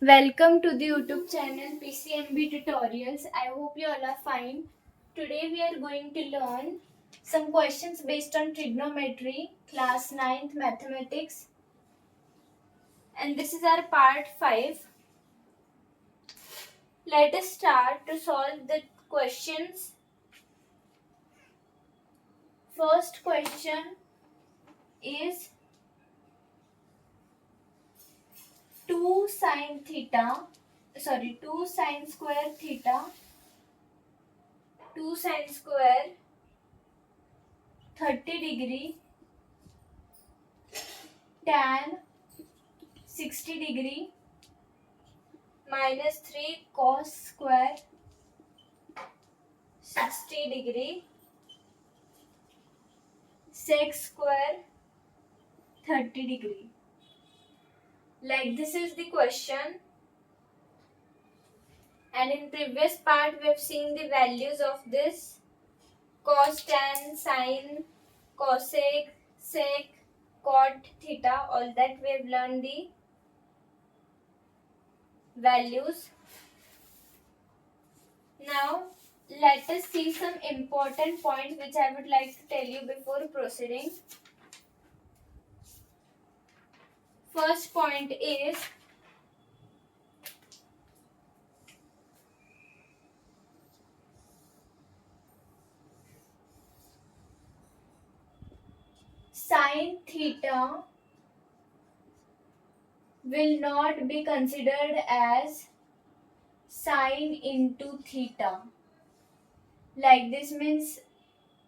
Welcome to the YouTube channel PCMB Tutorials. I hope you all are fine. Today we are going to learn some questions based on trigonometry, class 9th mathematics, and this is our part 5. Let us start to solve the questions. First question is 2 sine theta, 2 sine square theta, 2 sine square 30 degree tan 60 degree minus 3 cos square 60 degree sec square 30 degree. Like this is the question, and in previous part we have seen the values of this: cos, tan, sin, cosec, sec, cot, theta. All that we have learned the values. Now let us see some important points which I would like to tell you before proceeding. First point is sin theta will not be considered as sine into theta. Like this means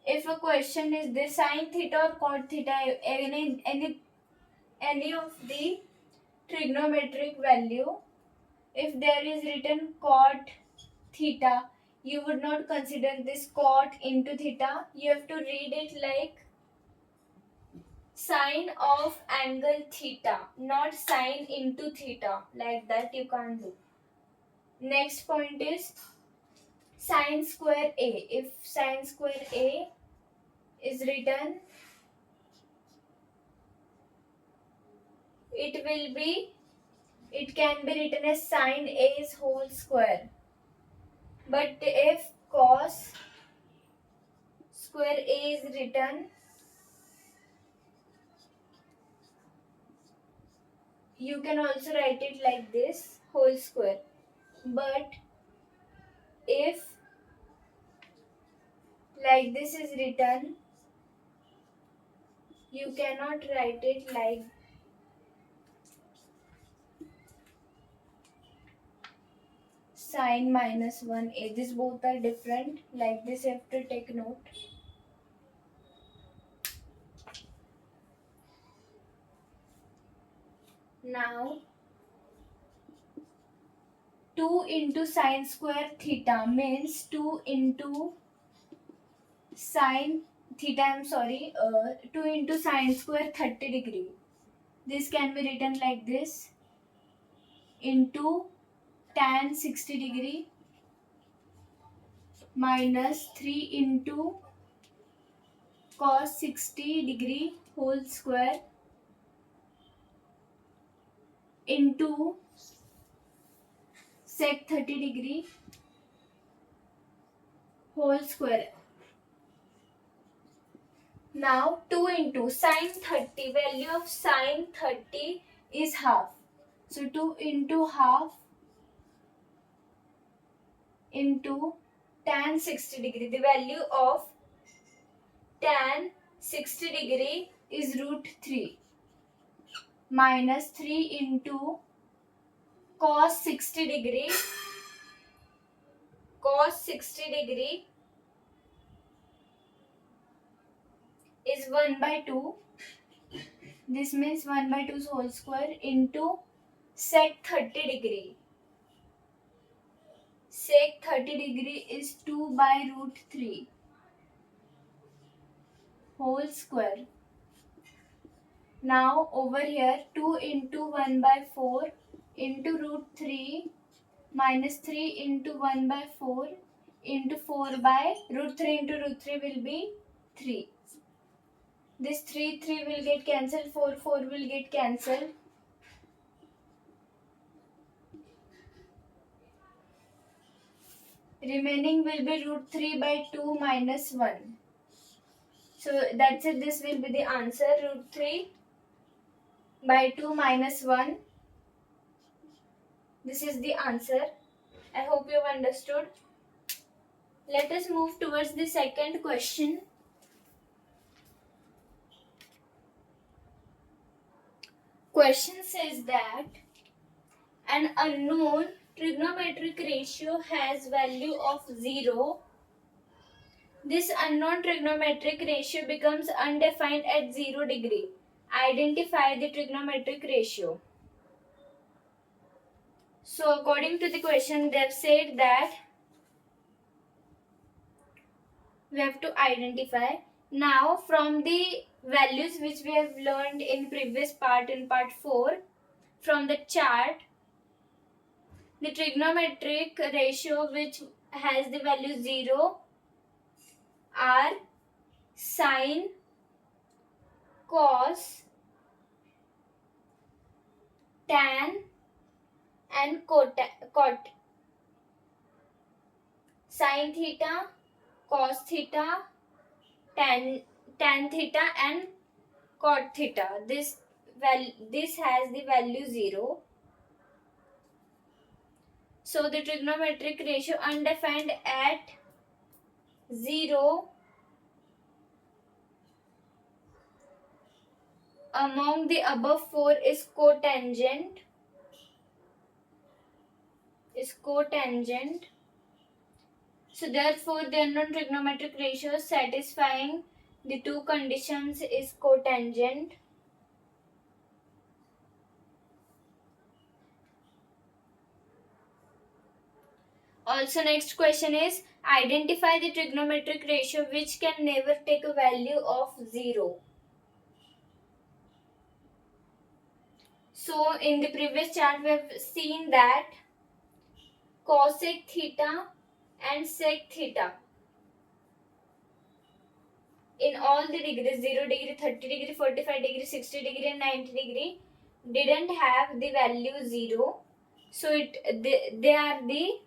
if a question is this sine theta or cot theta, any of the trigonometric value, if there is written cot theta, you would not consider this cot into theta. You have to read it like sine of angle theta, not sine into theta. Like that you can't do. Next point is sine square a. If sine square a is written, it can be written as sine a's whole square. But if cos square a is written, you can also write it like this, whole square. But if like this is written, you cannot write it like sine minus 1a. These both are different. Like this you have to take note. Now 2 into sine square theta means 2 into sine theta, 2 into sine square 30 degree. This can be written like this, into tan 60 degree minus 3 into cos 60 degree whole square into sec 30 degree whole square. Now 2 into sine 30, value of sine 30 is half. So 2 into half into tan 60 degree. The value of tan 60 degree is root 3 minus 3 into cos 60 degree. Cos 60 degree is 1 by 2. This means 1 by 2 whole square into sec 30 degree. Sec 30 degree is 2 by root 3 whole square. Now over here 2 into 1 by 4 into root 3 minus 3 into 1 by 4 into 4 by root 3 into root 3 will be 3. This 3 will get cancelled, 4 will get cancelled. Remaining will be root 3 by 2 minus 1. So that's it. This will be the answer. Root 3 by 2 minus 1. This is the answer. I hope you have understood. Let us move towards the second question. Question says that an unknown trigonometric ratio has value of 0. This unknown trigonometric ratio becomes undefined at 0 degree. Identify the trigonometric ratio. So according to the question, they have said that we have to identify. Now from the values which we have learned in previous part, in part 4, from the chart, the trigonometric ratio which has the value 0 are sine, cos, tan and cot. Sine theta, cos theta, tan theta and cot theta. This has the value 0. So the trigonometric ratio undefined at 0 among the above 4 is cotangent. So therefore the unknown trigonometric ratio satisfying the two conditions is cotangent. Also next question is identify the trigonometric ratio which can never take a value of 0. So in the previous chart we have seen that cosec theta and sec theta in all the degrees 0 degree, 30 degree, 45 degree, 60 degree and 90 degree didn't have the value 0. So they are the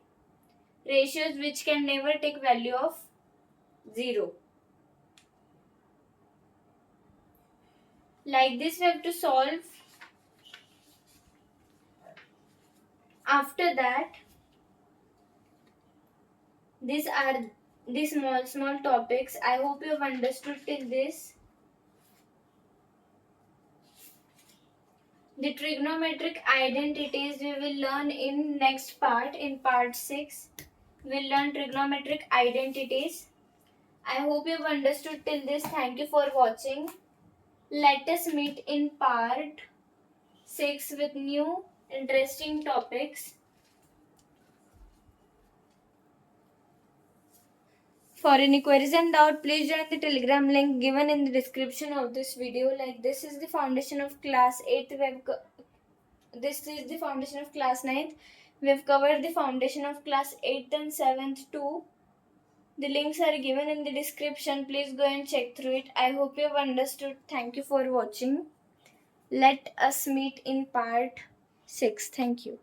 ratios which can never take value of 0. Like this we have to solve. After that, these are the small topics. I hope you have understood till this. The trigonometric identities we will learn in next part, in part 6. We'll learn trigonometric identities. I hope you have understood till this. Thank you for watching. Let us meet in part 6 with new interesting topics. For any queries and doubt, please join the Telegram link given in the description of this video. Like this is the foundation of class 8th. This is the foundation of class 9th. We have covered the foundation of class 8th and 7th too. The links are given in the description. Please go and check through it. I hope you have understood. Thank you for watching. Let us meet in part 6. Thank you.